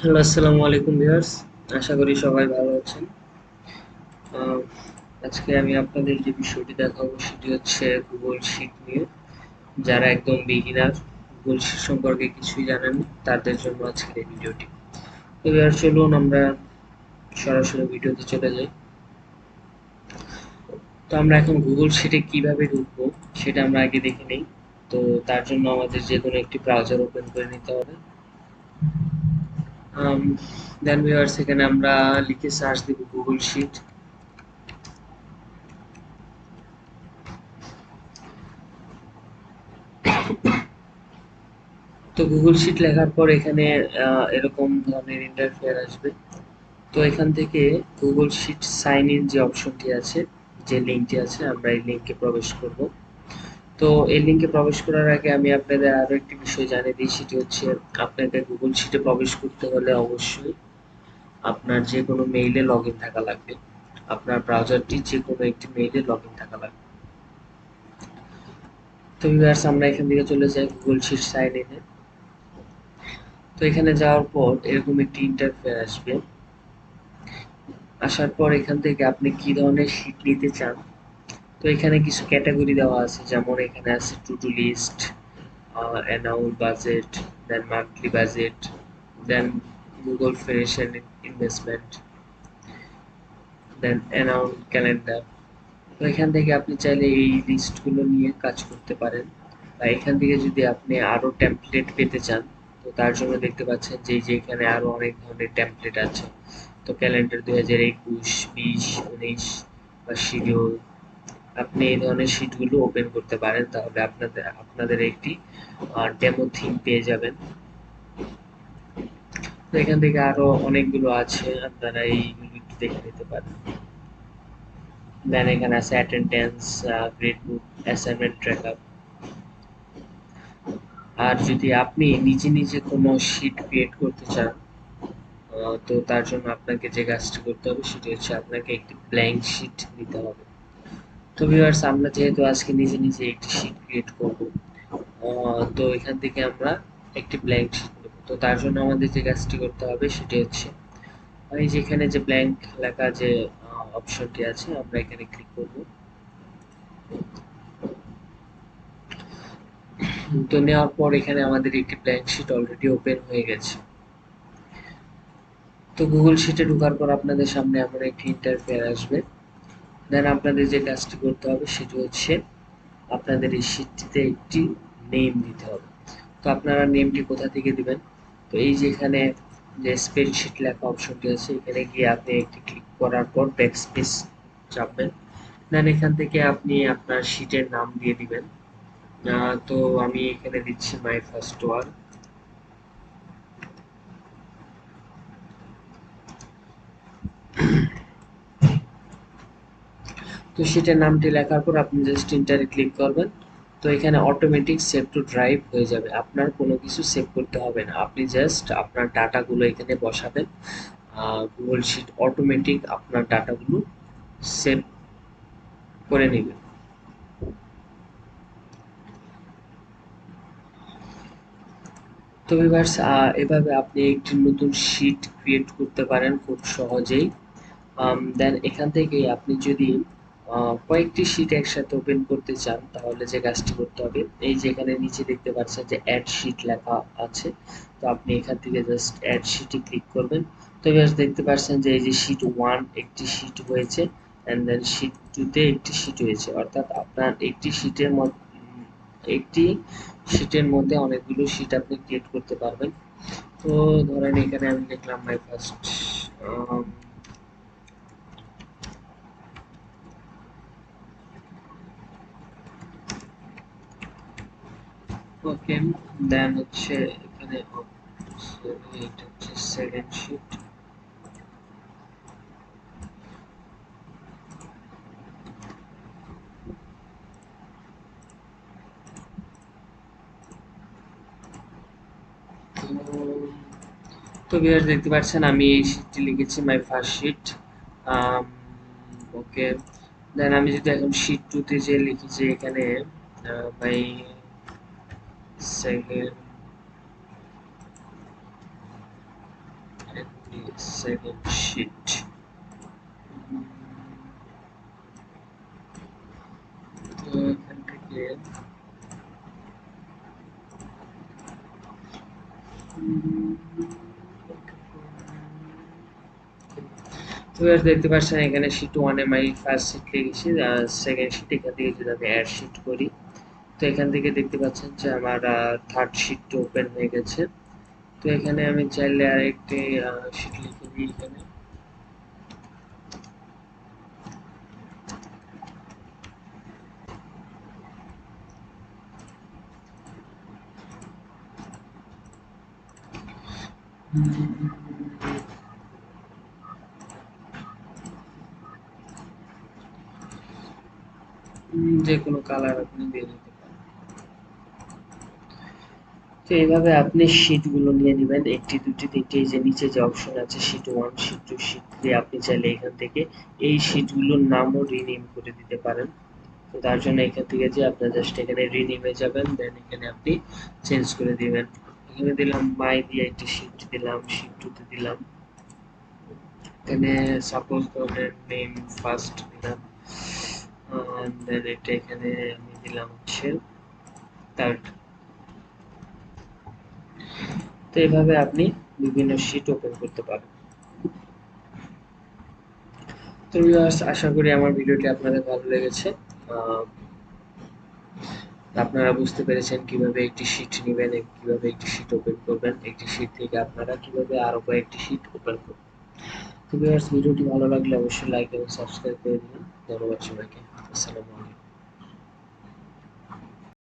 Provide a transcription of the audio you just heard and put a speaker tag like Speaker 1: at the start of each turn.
Speaker 1: Hello, আসসালামু আলাইকুম viewers. আশা করি সবাই ভালো আছেন। আহ, আজকে আমি আপনাদের যে বিষয়টি দেখাবো সেটি হচ্ছে গুগল শিট নিয়ে। যারা একদম বিগিনার, গুগল শিট সম্পর্কে কিছুই জানেন না, তাদের জন্য আজকের এই ভিডিওটি। তো ভিউয়ার্স, চলুন আমরা সরাসরি ভিডিওতে চলে যাই। তো আমরা এখন গুগল শিটে কিভাবে ঢুকবো সেটা আমরা আগে দেখে নেই। তো তার জন্য আমাদের যে কোনো একটি ব্রাউজার ওপেন করে নিতে হবে। দেন ভিউয়ার্স, এখানে আমরা লিখে সার্চ দিব গুগল শিট। তো গুগল শিট লেখার পর এখানে এরকম ধরনের ইন্টারফেয়ার আসবে। তো এখান থেকে গুগল শিট সাইন ইন যে অপশনটি আছে, যে লিঙ্কটি আছে, আমরা এই লিঙ্কে প্রবেশ করব। তো এই লিঙ্কে প্রবেশ করার আগে আমি আপনাদের আরো একটি বিষয় জানিয়ে দিই, সেটি হচ্ছে আপনাদের গুগল শিটে প্রবেশ করতে হলে অবশ্যই আপনার যে কোনো মেইলে লগ ইন থাকা লাগবে। আপনার ব্রাউজারটি যে কোনো একটি মেইলে লগ ইন থাকা লাগবে। তো ভিউয়ার্স, আমরা এখান থেকে চলে যাই গুগল শিট সাইন ইনে। তো এখানে যাওয়ার পর এরকম একটি ইন্টারফেয়ার আসবে। আসার পর এখান থেকে আপনি কি ধরনের শীট নিতে চান। তো এখানে কিছু ক্যাটাগরি দেওয়া আছে, যেমন এখানে আছে to do list, annual budget, then monthly budget, then Google financial investment, then annual calendar. তো এখান থেকে আপনি চাইলে এই লিস্টগুলো নিয়ে কাজ করতে পারেন, বা এখান থেকে যদি আপনি আরো টেমপ্লেট পেতে চান, তো তার জন্য দেখতে পাচ্ছেন যে এখানে আরো অনেক ধরনের টেমপ্লেট আছে। তো ক্যালেন্ডার 2021, 20, 19 বা শিডিউল, আপনি এই ধরনের শিটগুলো ওপেন করতে পারেন, তাহলে আপনাদের আপনাদের একটি ডেমো থিম পেয়ে যাবেন। তো এখান থেকে আরো অনেকগুলো আছে, আপনারা এইগুলো একটু দেখে নিতে পারেন। দেন এখানে আছে অ্যাটেন্ডেন্স, গ্রেড বুক, অ্যাসাইনমেন্ট ট্র্যাকার। আর যদি আপনি নিজে নিজে কোনো শিট ক্রিয়েট করতে চান, তো তার জন্য আপনাকে যে কাজটি করতে হবে সেটি হচ্ছে আপনাকে একটি ব্ল্যাঙ্ক শিট নিতে হবে। তো ভিউয়ার্স, আমরা যেহেতু আজকে নিজে নিজে একটি শিট ক্রিয়েট করব, তো এখান থেকে আমরা একটি ব্ল্যাঙ্ক শিট নেব। তো তার জন্য আমাদের যে কাজটি করতে হবে সেটি হচ্ছে এই যেখানে যে ব্ল্যাঙ্ক লেখা যে অপশনটি আছে, আমরা এখানে ক্লিক করব। তো নেওয়ার পর এখানে আমাদের একটি ব্ল্যাঙ্ক শিট অলরেডি ওপেন হয়ে গেছে। তো গুগল শিটে ঢোকার পর আপনাদের সামনে এমন একটি ইন্টারফেয়ার আসবে। দেন আপনাদের যে কাজটি করতে হবে সেটি হচ্ছে আপনাদের এই শিটটিতে একটি নেম দিতে হবে। তো আপনারা নেমটি কোথা থেকে দিবেন? তো এই যে এখানে যে স্প্রেডশিট লেখা অপশনটি আছে, এখানে গিয়ে আপনি একটি ক্লিক করার পর ব্যাকস্পেস চাপবেন। দেন এখান থেকে আপনি আপনার শিটের নাম দিয়ে দিবেন। তো আমি এখানে দিচ্ছি মাই ফার্স্ট ওয়ার্ক। তো শিটের নামটি লেখার পর আপনি জাস্ট ইন্টারে ক্লিক করবেন। তো এখানে অটোমেটিক সেভ টু ড্রাইভ হয়ে যাবে, আপনার কোনো কিছু সেভ করতে হবে না, আপনি জাস্ট আপনার ডাটাগুলো এখানে বসাবেন। গুগল শিট অটোমেটিক আপনার ডাটাগুলো সেভ করে নেবে। তো ভিউয়ার্স, এভাবে আপনি একটি নতুন শিট ক্রিয়েট করতে পারেন খুব সহজেই। দেন এখান থেকে আপনি যদি কয়েকটি শিট একসাথে ওপেন করতে চান, তাহলে যে কাজটি করতে হবে, এই যে এখানে নিচে দেখতে পাচ্ছেন যে অ্যাড শিট লেখা আছে। তো আপনি এখান থেকে জাস্ট অ্যাড শিটে ক্লিক করবেন। তো ভিউয়ার্স, দেখতে পাচ্ছেন যে এই যে শিট 1 একটি শিট হয়েছে, এন্ড দেন শিট 2 তে একটি শিট হয়েছে, অর্থাৎ আপনার একটি শিটের মধ্যে অনেকগুলো শিট আপনি ক্রিয়েট করতে পারবেন। তো ধরেন এখানে আমি লিখলাম মাই ফার্স্ট, ওকে। দেন হচ্ছে এখানে এটা হচ্ছে সেকেন্ড শিট। তো ভিউয়ার্স, দেখতে পাচ্ছেন আমি এই শিটটি লিখেছি মাই ফার্স্ট শিট। ওকে। দেন আমি যদি এখন শিট 2 তে যে লিখি যে এখানে মাই সেকেন্ড সেকেন্ড শিট। তো এখান থেকে তো দেখতে পাচ্ছেন এখানে শিট ওয়ানে আমি ফার্স্ট শিট লিখেছি, সেকেন্ড শিট এখান থেকে যদি আমি অ্যাড শিট করি, তো এখান থেকে দেখতে পাচ্ছেন যে আমার থার্ড শিট ওপেন হয়ে গেছে। তো এখানে আমি চাইলে আরেকটি শিট লিখে দিই এখানে। যে কোনো কালার আপনি দিয়ে দিতে পারেন। তো এইভাবে আপনি শীটগুলো নিয়ে নেবেন, একটি দুটি তিনটি, এই যে নিচে যে অপশন আছে sheet one, sheet two, sheet three, আপনি চাইলে এখান থেকে এই শীটগুলোর নামও রিনেম করে দিতে পারেন। তো তার জন্য এখান থেকে যে আপনার জাস্ট এখানে রিনেমে যাবেন, দেন এখানে আপনি চেঞ্জ করে দিবেন। এখানে দিলাম মাই দিয়ে একটি শীট দিলাম, শীট টুতে দিলাম, এখানে সাপোজ ধরেন নেম ফার্স্ট দিলাম, দেন এটা এখানে আমি দিলাম হচ্ছে থার্ড। তো এইভাবে আপনি বিভিন্ন শীট ওপেন করতে পারেন। তো ভিউয়ার্স, আশা করি আমার ভিডিওটি আপনাদের ভালো লেগেছে। আহ, আপনারা বুঝতে পেরেছেন কিভাবে একটি শীট নেবেন, কিভাবে একটি শীট ওপেন করবেন, একটি শীট থেকে আপনারা কিভাবে আরো কয়েকটি শীট ওপেন করবেন। তো ভিউয়ার্স, ভিডিওটি ভালো লাগলে অবশ্যই লাইক এবং সাবস্ক্রাইব করে দিবেন। ধন্যবাদ সবাইকে। আসসালামু আলাইকুম।